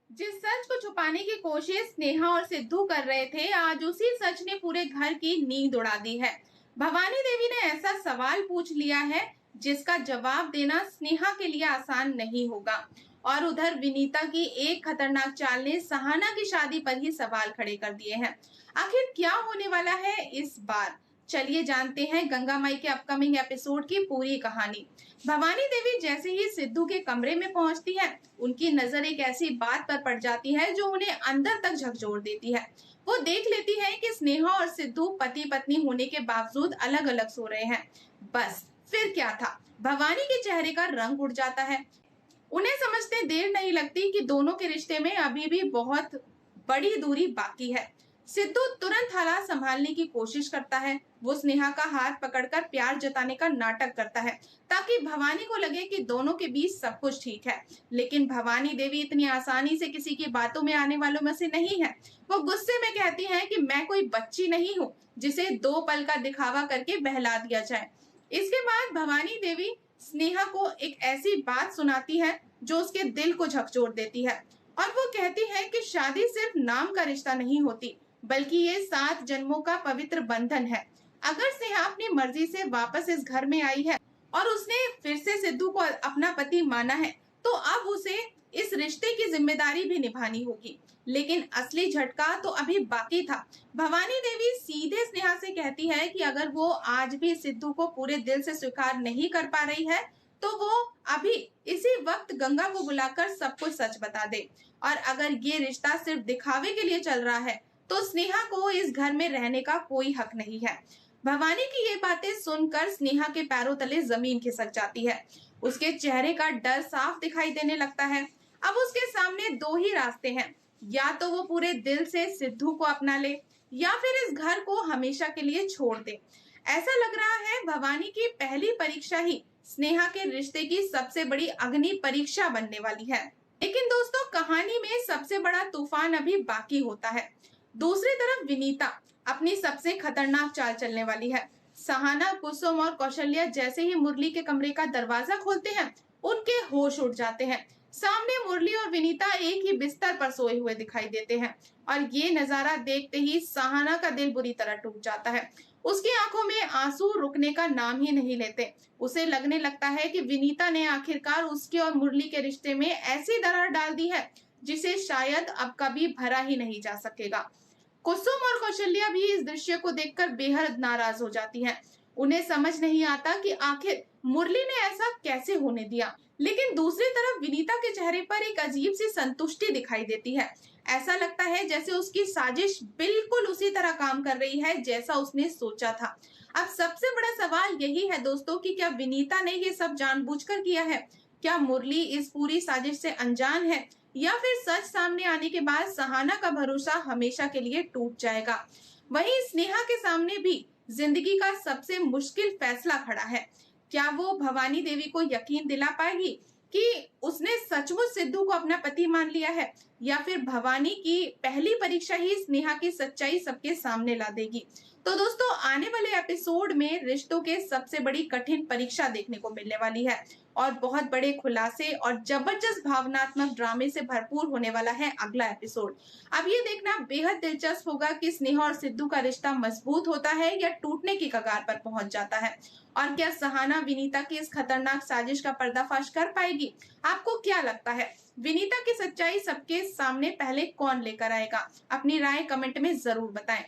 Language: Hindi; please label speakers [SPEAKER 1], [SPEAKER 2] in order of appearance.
[SPEAKER 1] जिस सच को छुपाने की कोशिश स्नेहा और सिद्धू कर रहे थे, आज उसी सच ने पूरे घर की नींद उड़ा दी है। भवानी देवी ने ऐसा सवाल पूछ लिया है जिसका जवाब देना स्नेहा के लिए आसान नहीं होगा। और उधर विनीता की एक खतरनाक चाल ने सहाना की शादी पर ही सवाल खड़े कर दिए हैं। आखिर क्या होने वाला है इस बार? चलिए जानते हैं गंगा माई के अपकमिंग एपिसोड की पूरी कहानी। भवानी देवी जैसे ही सिद्धू के कमरे में पहुंचती है, उनकी नजर एक ऐसी बात पर पड़ जाती है जो उन्हें अंदर तक झकझोर देती है। वो देख लेती है कि स्नेहा और सिद्धू पति पत्नी होने के बावजूद अलग अलग सो रहे हैं। बस फिर क्या था, भवानी के चेहरे का रंग उड़ जाता है। उन्हें समझते देर नहीं लगती कि दोनों के रिश्ते में अभी भी बहुत बड़ी दूरी बाकी है। सिद्धू तुरंत हालात संभालने की कोशिश करता है। वो स्नेहा का हाथ पकड़कर प्यार जताने का नाटक करता है ताकि भवानी को लगे कि दोनों के बीच सब कुछ ठीक है। लेकिन भवानी देवी इतनी आसानी से किसी की बातों में आने वालों में से नहीं है। वो गुस्से में कहती है कि मैं कोई बच्ची नहीं हूँ जिसे 2 पल का दिखावा करके बहला दिया जाए। इसके बाद भवानी देवी स्नेहा को एक ऐसी बात सुनाती है जो उसके दिल को झकझोर देती है। और वो कहती है कि शादी सिर्फ नाम का रिश्ता नहीं होती, बल्कि ये 7 जन्मों का पवित्र बंधन है। अगर स्नेहा अपनी मर्जी से वापस इस घर में आई है और उसने फिर से सिद्धू को अपना पति माना है, तो अब उसे इस रिश्ते की जिम्मेदारी भी निभानी होगी। लेकिन असली झटका तो अभी बाकी था। भवानी देवी सीधे स्नेहा से कहती है कि अगर वो आज भी सिद्धू को पूरे दिल से स्वीकार नहीं कर पा रही है, तो वो अभी इसी वक्त गंगा को बुलाकर सब कुछ सच बता दे। और अगर ये रिश्ता सिर्फ दिखावे के लिए चल रहा है, तो स्नेहा को इस घर में रहने का कोई हक नहीं है। भवानी की ये बातें सुनकर स्नेहा के पैरों तले जमीन खिसक जाती है। उसके चेहरे का डर साफ दिखाई देने लगता है। अब उसके सामने 2 ही रास्ते हैं, या तो वो पूरे दिल से सिद्धू को अपना ले या फिर इस घर को हमेशा के लिए छोड़ दे। ऐसा लग रहा है भवानी की पहली परीक्षा ही स्नेहा के रिश्ते की सबसे बड़ी अग्नि परीक्षा बनने वाली है। लेकिन दोस्तों, कहानी में सबसे बड़ा तूफान अभी बाकी होता है। दूसरी तरफ विनीता अपनी सबसे खतरनाक चाल चलने वाली है। सहाना, कुसुम और कौशल्या जैसे ही मुरली के कमरे का दरवाजा खोलते हैं, उनके होश उड़ जाते हैं। सामने मुरली और विनीता एक ही बिस्तर पर सोए हुए दिखाई देते हैं। और ये नजारा देखते ही सहाना का दिल बुरी तरह टूट जाता है। उसकी आंखों में आंसू रुकने का नाम ही नहीं लेते। उसे लगने लगता है कि विनीता ने आखिरकार उसके और मुरली के रिश्ते में ऐसी दरार डाल दी है जिसे शायद अब कभी भरा ही नहीं जा सकेगा। कुसुम और कौशल्या भी इस दृश्य को देखकर बेहद नाराज हो जाती हैं। उन्हें समझ नहीं आता कि आखिर मुरली ने ऐसा कैसे होने दिया। लेकिन दूसरी तरफ विनीता के चेहरे पर एक अजीब सी संतुष्टि दिखाई देती है। ऐसा लगता है जैसे उसकी साजिश बिल्कुल उसी तरह काम कर रही है जैसा उसने सोचा था। अब सबसे बड़ा सवाल यही है दोस्तों कि क्या विनीता ने ये सब जानबूझकर किया है? क्या मुरली इस पूरी साजिश से अनजान है, या फिर सच सामने आने के बाद सहाना का भरोसा हमेशा के लिए टूट जाएगा? वहीं स्नेहा के सामने भी जिंदगी का सबसे मुश्किल फैसला खड़ा है। क्या वो भवानी देवी को यकीन दिला पाएगी कि उसने सचमुच सिद्धू को अपना पति मान लिया है, या फिर भवानी की पहली परीक्षा ही स्नेहा की सच्चाई सबके सामने ला देगी? तो दोस्तों, आने वाले एपिसोड में रिश्तों के सबसे बड़ी कठिन परीक्षा देखने को मिलने वाली है और बहुत बड़े खुलासे और जबरदस्त भावनात्मक ड्रामे से भरपूर होने वाला है अगला एपिसोड। अब ये देखना बेहद दिलचस्प होगा कि स्नेहा और सिद्धू का रिश्ता मजबूत होता है या टूटने की कगार पर पहुंच जाता है। और क्या सहाना विनीता की इस खतरनाक साजिश का पर्दाफाश कर पाएगी? आपको क्या लगता है, विनीता की सच्चाई सबके सामने पहले कौन लेकर आएगा? अपनी राय कमेंट में जरूर बताएं।